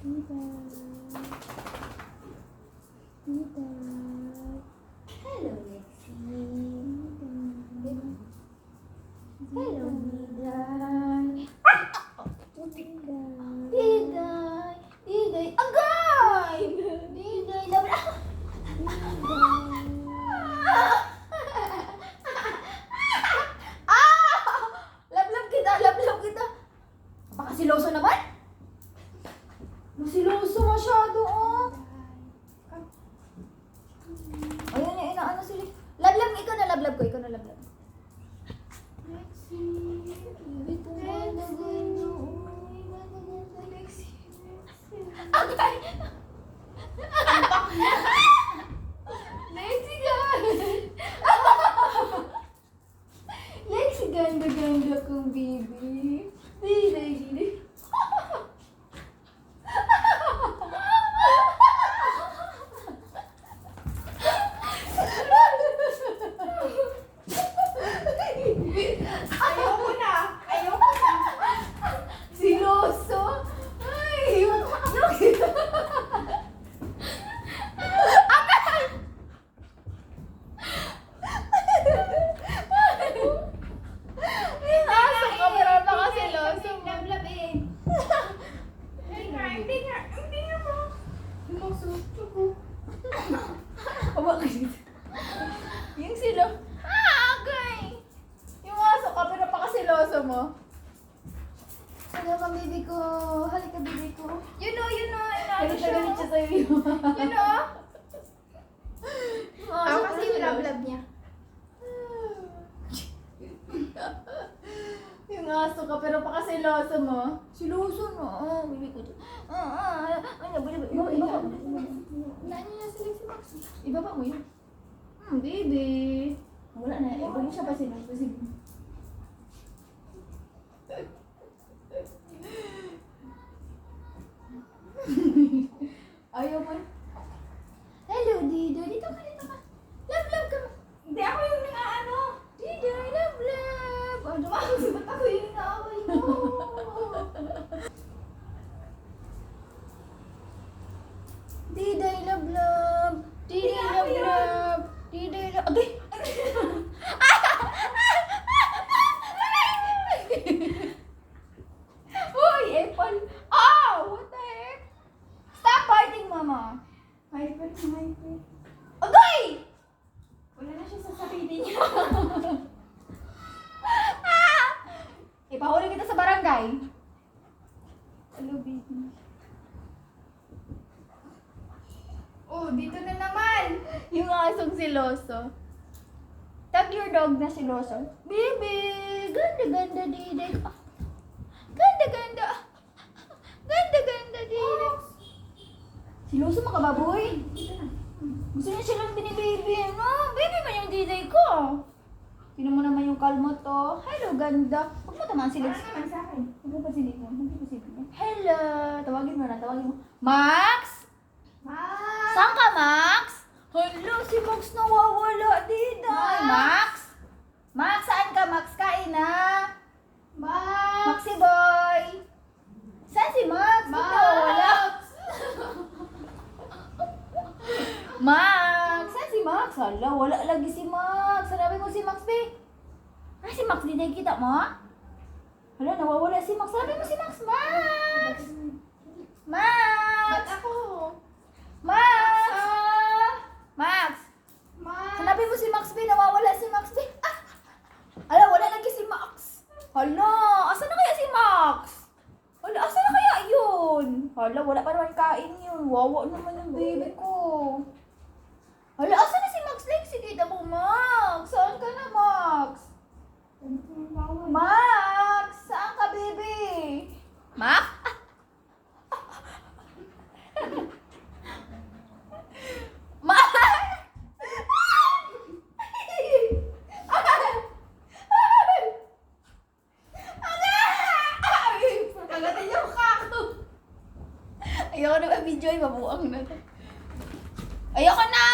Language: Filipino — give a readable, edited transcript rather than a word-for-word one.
Hello, Lexi. Hello, Diday. Diday. Diday. Agay! Diday. Lablab kita. Lablab kita. Baka siloso naman? Masiloso masyado, oh. Ayun yung inaano sila. Lablab, ikaw na lablab ko. Ikaw na lablab. Lexi. Ito ganda ganda. Lexi. Agay! Lexi ganda. Lexi ganda ganda kong baby. Dili. Ayoko na. Siloso. Ay, yung aso ka, pero napakasiloso mo. Lablabin. Hindi nga mo. Yung masuto ko. Bakit? Yung silo. Okay. Yung aso ka, pero napakasiloso mo. Halika, baby ko. Halika, baby ko. You know. Galit siya sa'yo. You know? Ako kasi yung love niya. Yung aso ka, pero napakasiloso mo. Siloso mo. Baby ko. Ibaba mo. Naan niya sila si Max. Ibaba mo yun. Baby. Wala na. Ibaba mo siya pa sila. Ayaw mo. Hello, Dido. Dito ka. Love ka. Hindi ako yung nang-ano. Dido, love. Dumakos. Ba't ako yung inaaway mo? Diday, love. Diday, love. Diday, love. Agay! Uy, Apple. Oh, what the heck? Stop biting, mama. Hyper. Agay! Wala na siya sasabihin niya. Ipahuli kita sa barangay. Hello, baby. Oh, dito na naman. Yung asong siloso. Tag your dog na siloso. Baby! Ganda, Diday. Ganda. Ganda, Diday. Siloso mga baboy. Gusto niya silang binibaby, no? Baby man yung Diday ko. Sino mo naman yung kalmo to? Hello, ganda. Huwag mo tamaan si Lex. Naman sa akin. Huwag mo pa si Lex. Hello! Tawagin mo na. Max! Max! Saan ka, Max? Hello, si Max nawawala, Diday. Max? Max, saan ka? Max, kain na. Max! Maxi boy! Saan si Max? Ba't nawawala? Max! Saan si Max? Hala, wala lagi si Max. Sanabi mo si Max, be. Si Max, di nakikita mo? Hala, nawawala si Max. Sanabi mo si Max, Max! Max! Ba't ako? Max! Max! Max! Hanapin mo si Max B, nawawala si Max B. Ala, wala lagi si Max. Hala, asan na kaya si Max? Hala, asan na kaya yun? Hala, wala pa naman kain yun. Wawa naman yung baby ko. Hala, asan na si Max Lexi? Kita mo, Max. Saan ka na, Max? Max! Saan ka, baby? Max? Ayoko na ba video ay mabuang na to. Ayoko na!